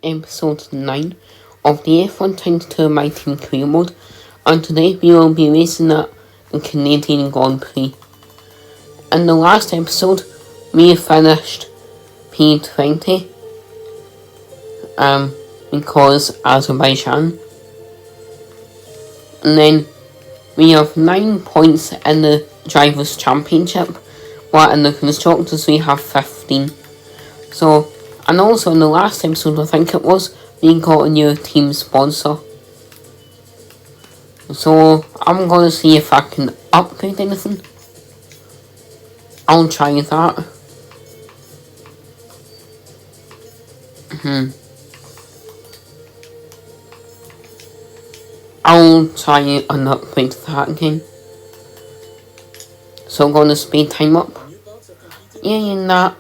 Episode 9 of the F1 22 My Team Career Mode, and today we will be racing at the Canadian Grand Prix. In the last episode, we finished P20 because Azerbaijan, and then we have 9 points in the Drivers' Championship, while in the Constructors we have 15. And also in the last episode, I think it was, we got a new team sponsor. So I'm gonna see if I can upgrade anything. I'll try that. I'll try and upgrade that again. So I'm gonna speed time up. In that,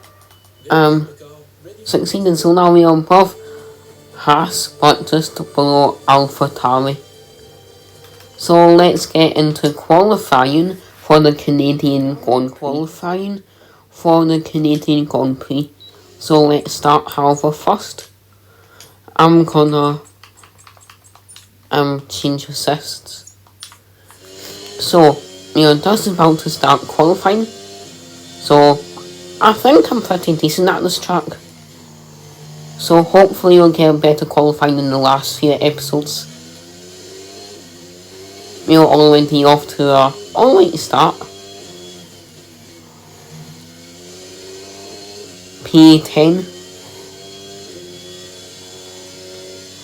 succeeded, so now we are above Haas but just below AlphaTauri. So let's get into qualifying for the Canadian Grand Prix. So let's start, however, first. I'm gonna change assists. So we are just about to start qualifying. So I think I'm pretty decent at this track. So hopefully we'll get better qualifying in the last few episodes. We're already off to a alright start. P10.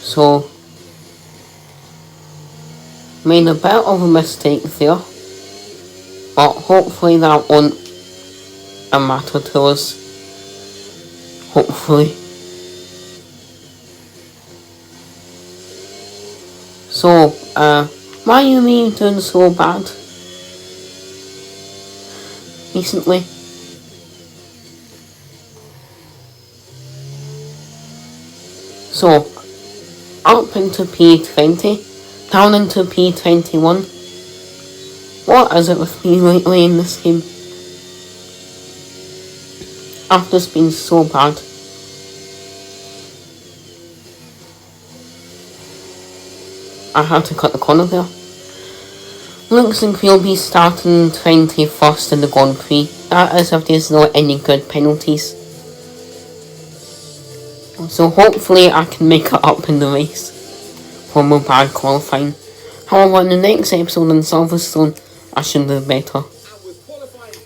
So made a bit of a mistake there, but hopefully that won't matter to us. Hopefully. So, why are we doing so bad recently? So, up into P20, down into P21. What is it with me lately in this game? After it's been so bad. I had to cut the corner there. Looks like we'll be starting 21st in the Grand Prix. That is if there's not any good penalties. So hopefully I can make it up in the race for my bad qualifying. However, in the next episode in Silverstone, I should do better.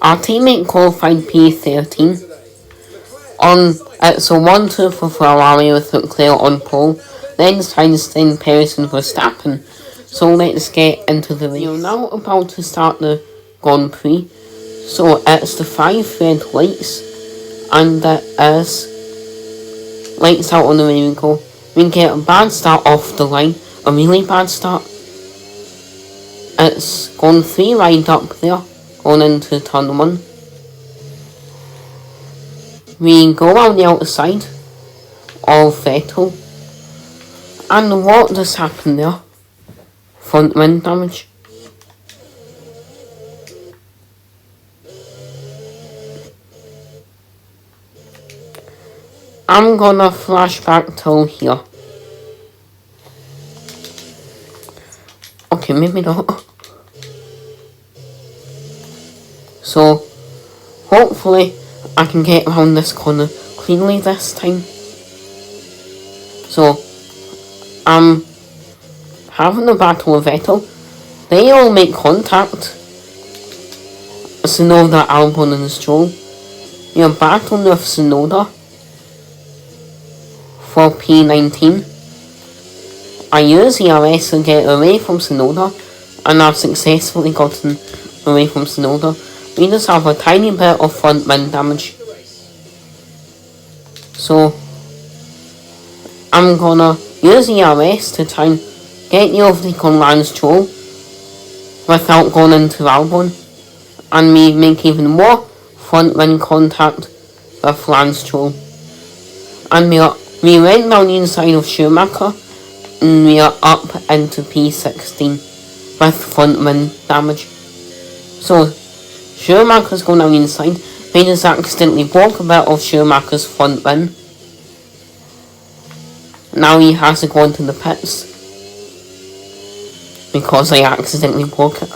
Our teammate qualified P13. It's a 1-2 for Ferrari with Leclerc on pole. Then Sainz, then Perez and Verstappen. So let's get into the race. We're now about to start the Grand Prix. So it's the 5 red lights, and that is lights out on the way we go. We get a bad start off the line, a really bad start. It's gone 3 right up there, going into turn 1. We go around the outside of Vettel. And what just happened there? Front wind damage. I'm gonna flash back till here. Okay, maybe not. So, hopefully I can get around this corner cleanly this time. So, I'm having a battle with Vettel. They all make contact. Tsunoda, Albon and Stroll. We are battling with Tsunoda for P19. I use ERS to get away from Tsunoda, and I've successfully gotten away from Tsunoda. We just have a tiny bit of front wind damage. So I'm gonna use ERS to try and get the overtake on Lance Stroll without going into Albon, and we make even more front wind contact with Lance Stroll. And we went down the inside of Schumacher, and we are up into P16 with front wind damage. So Schumacher's going down the inside. We just accidentally broke a bit of Schumacher's front wind. now he has to go into the pits because I accidentally broke it.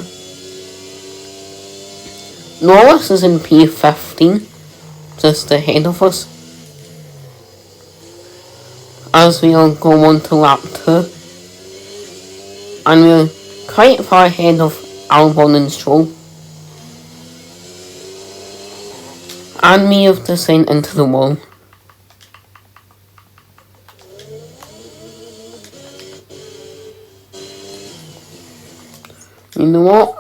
Norris is in P15, just ahead of us, as we'll go on to lap 2, and we're quite far ahead of Albon and Stroll, and we have descent into the wall. You know what?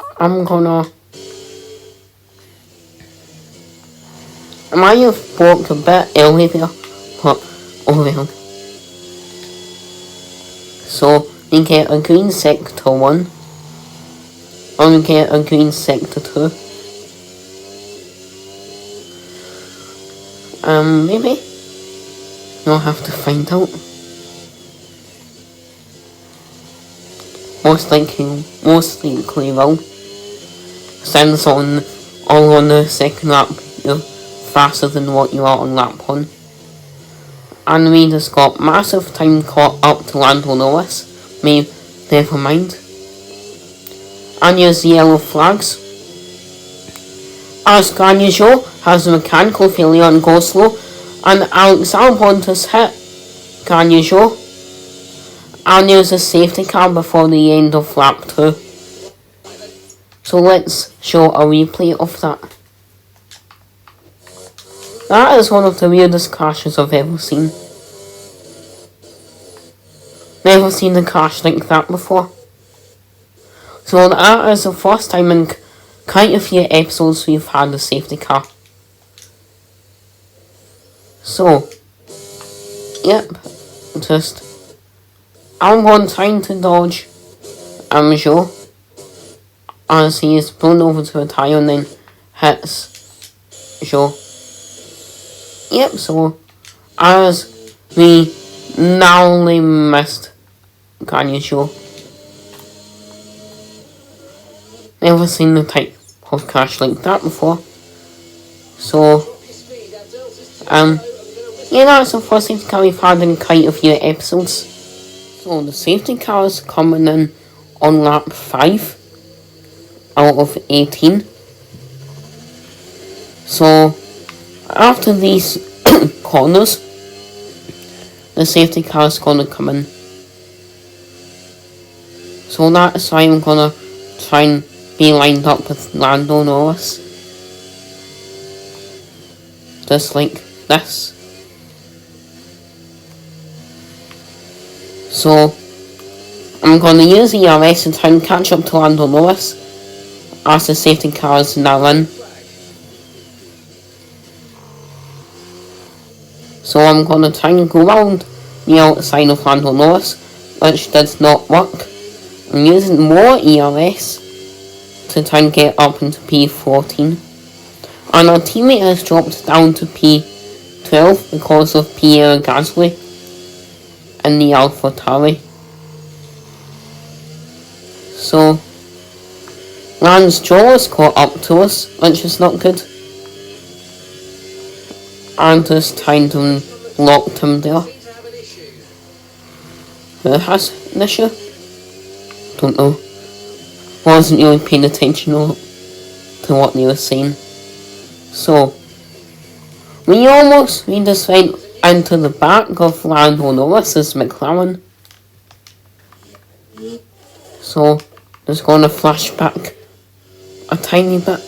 I might have broke a bit early there, but oh well. So we get a green sector 1, and we get a green sector 2. Maybe? You'll have to find out. Most likely will. Since all on the second lap, you're faster than what you are on lap 1. And we just got massive time caught up to Lando Norris. Never mind. And here's the yellow flags. As Granio has a mechanical failure and goes slow, and Alex Albon has hit Granio. And there's a safety car before the end of lap 2. So let's show a replay of that. That is one of the weirdest crashes I've ever seen. Never seen a crash like that before. So that is the first time in quite a few episodes we've had a safety car. So, yep, just Albon trying to dodge Joe as he is blown over to a tyre and then hits Joe. Yep, so as we narrowly missed Joe. Never seen the type of crash like that before. So, yeah, that's the first safety car we've had in quite a few episodes. So the safety car is coming in on lap 5 out of 18. So after these corners, the safety car is going to come in. So that's why I'm going to try and be lined up with Lando Norris. Just like this. So I'm going to use the ERS to try and catch up to Lando Norris as the safety car is now in. So I'm going to try and go round the outside of Lando Norris, which did not work. I'm using more ERS to try and get up into P14. And our teammate has dropped down to P12 because of Pierre Gasly in the AlphaTauri. So Lance Stroll has caught up to us, which is not good. And just kind of locked him there. Who has an issue? Don't know. Wasn't really paying attention to what they were saying. So we just went into the back of Lando Norris's McLaren. So just going to flash back a tiny bit.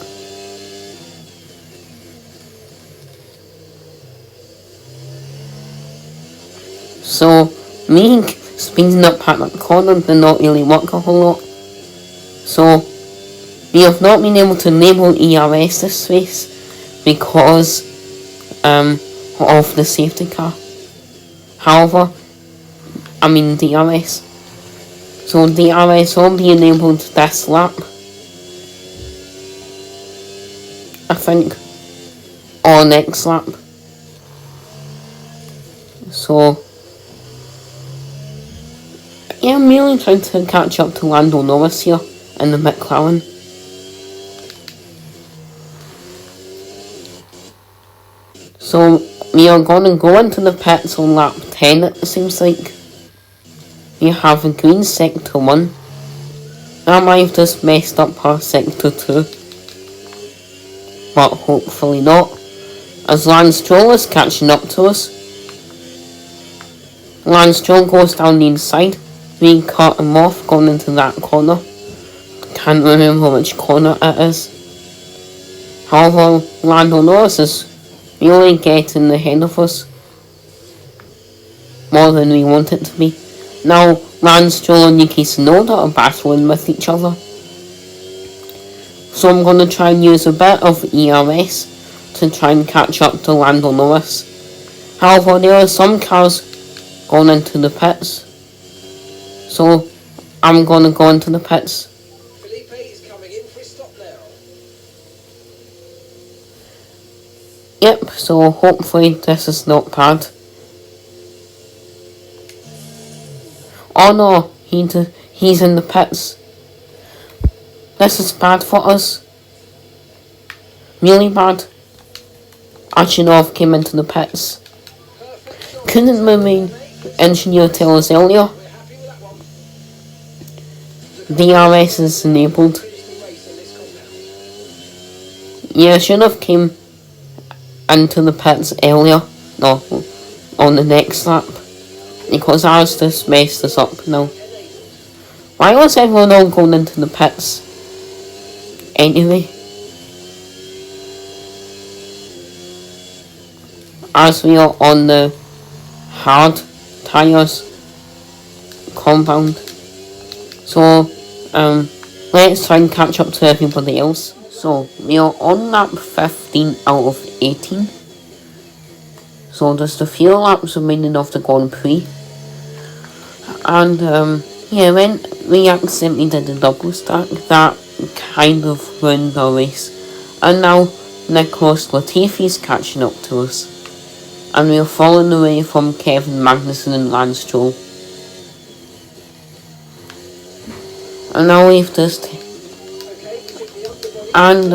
So me speeding up at that corner did not really work a whole lot. So we have not been able to enable ERS this race because of the safety car. However, DRS. So DRS will be enabled this lap, I think, or next lap. So yeah, I'm really trying to catch up to Lando Norris here in the McLaren. So we are going to go into the pits on lap 10, it seems like. we have a green sector 1. I might have just messed up our sector 2, but hopefully not, as Lance Stroll is catching up to us. Lance Stroll goes down the inside, we cut him off going into that corner. Can't remember which corner it is. However, Lando Norris is really getting ahead of us, more than we want it to be. Now, Lance Stroll and Yuki Tsunoda are battling with each other. So I'm going to try and use a bit of ERS to try and catch up to Lando Norris. However, there are some cars going into the pits. So I'm going to go into the pits. Felipe is coming in for a stop now. Yep, so hopefully this is not bad. Oh no, he's in the pits. This is bad for us. Really bad. Actually no, I've came into the pits. Couldn't my main engineer tell us earlier? DRS is enabled. Yeah, I should have came into the pits earlier. No, on the next lap. Because I was just messed this up now. Why was everyone all going into the pits? Anyway. As we are on the hard tyres compound. So, let's try and catch up to everybody else. So, we are on lap 15 out of 18. So, just a few laps remaining of the Grand Prix. And, yeah, when we accidentally did a double stack, that kind of ruined our race. And now, Nicholas Latifi's catching up to us. And we are falling away from Kevin Magnussen and Lance Stroll. And now we've just... And,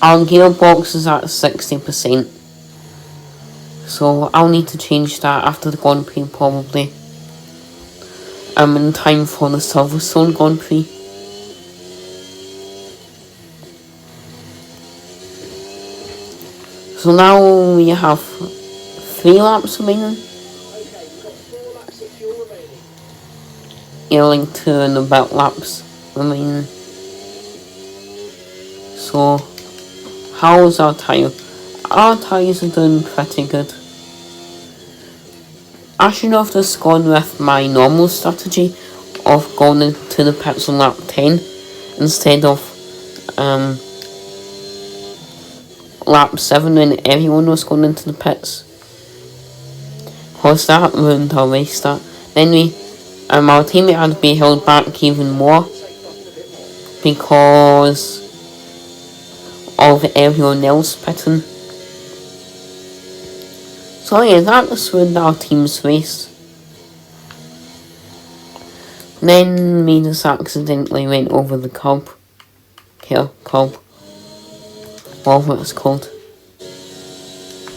our gearbox is at 60%. So I'll need to change that after the Grand Prix probably. In time for the Silverstone Grand Prix. So now we have 3 laps remaining. Yeah, like 2 and a bit laps remaining. So, how's our tyre? Our tyres are doing pretty good. I should have just gone with my normal strategy of going into the pits on lap 10 instead of lap 7 when everyone was going into the pits. Cause that ruined our race start. Then our teammate had to be held back even more because of everyone else pitting. So yeah, that just ruined our team's race. Then we just accidentally went over the curb. Curb. Whatever it's called.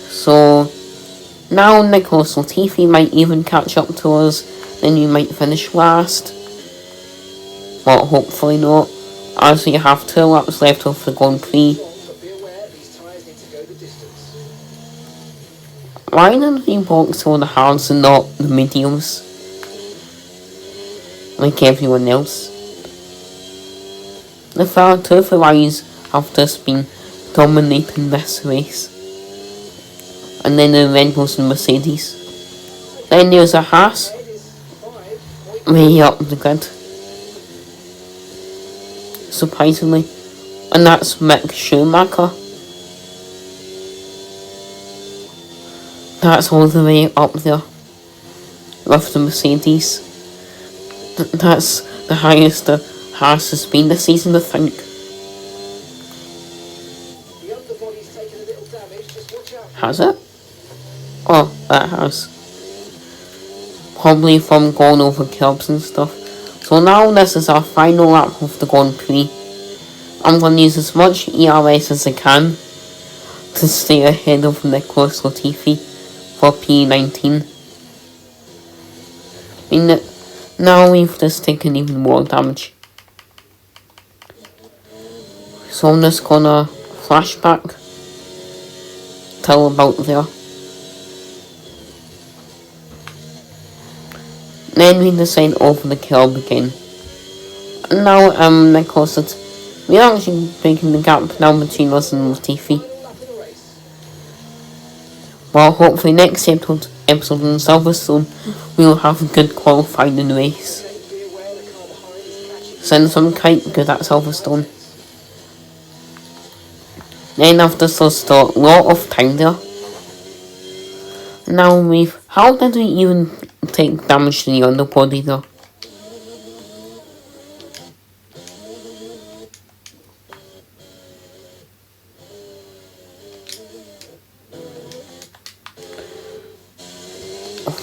So now Nicholas Latifi might even catch up to us. Then we might finish last. But hopefully not, as we have 2 laps left of the Grand Prix. Why did we box all the hards and not the mediums? Like everyone else. The two Ferraris have just been dominating this race. And then the Red Bulls and Mercedes. Then there's a Haas. Way up the grid. Surprisingly. And that's Mick Schumacher. That's all the way up there. With the Mercedes. That's the highest the Haas has been this season, I think. Has it? Oh, that has. Probably from going over curbs and stuff. So now this is our final lap of the Grand Prix. I'm going to use as much ERS as I can to stay ahead of Nicholas Latifi for P19. Now we've just taken even more damage. So I'm just gonna flashback till about there. Then we decide over the kill again. And now Nicholas said we're actually breaking the gap now between us and Latifi. Well, hopefully next episode in Silverstone we'll have a good qualifying race. Since I'm quite good at Silverstone. Then after just a lot of time there. Now how did we even take damage to the underbody there?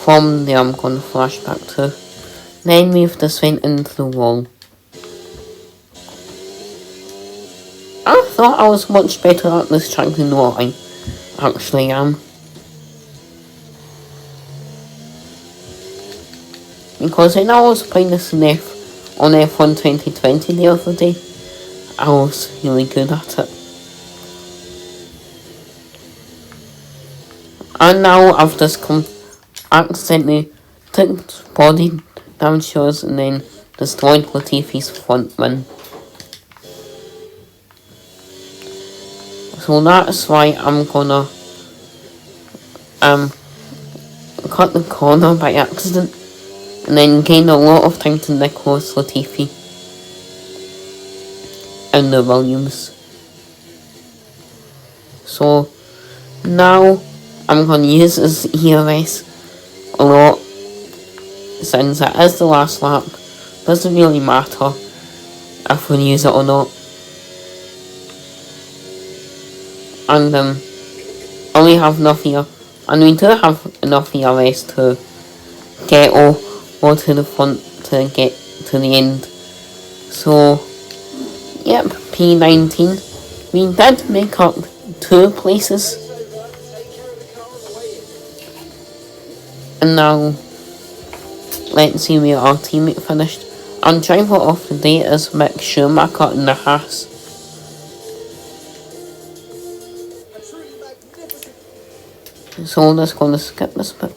From there I'm gonna flash back to. Then we've just went into the wall. I thought I was much better at this track than what I actually am. Because when I was playing this on F1 2020 the other day, I was really good at it. And now I've just accidentally took body damage to us and then destroyed Latifi's front wing. So that's why I'm gonna cut the corner by accident and then gain a lot of time to Nicholas Latifi and the Williams. So now I'm gonna use his ERS a lot since it is the last lap. Doesn't really matter if we use it or not. And we have enough here, and we do have enough ERS to get over to the front to get to the end. So yep, P19. We did make up 2 places. And now let's see where our teammate finished. And driver of the day is Mick Schumacher in the Haas. So I'm just gonna skip this bit.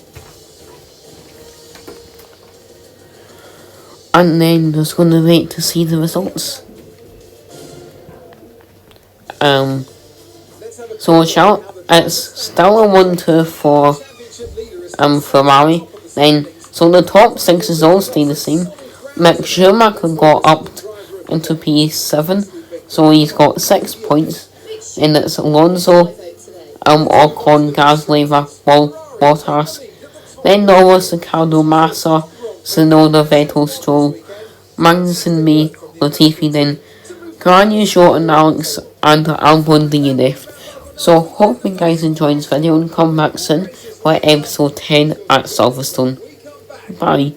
And then just gonna wait to see the results. So it's still a 1-2 for Ferrari. Then so the top 6 is all stay the same. Mick Schumacher got up into P7, so he's got 6 points. And it's Alonso, Ocon, Gasly, Bottas. Then Norris, Ricardo, Massa, Tsunoda, Vettel, Stroll, Magnussen, May, Latifi, then Guanyu, Short, Alex, and Albon DNF. So hope you guys enjoyed this video and come back soon for episode 10 at Silverstone. Bye.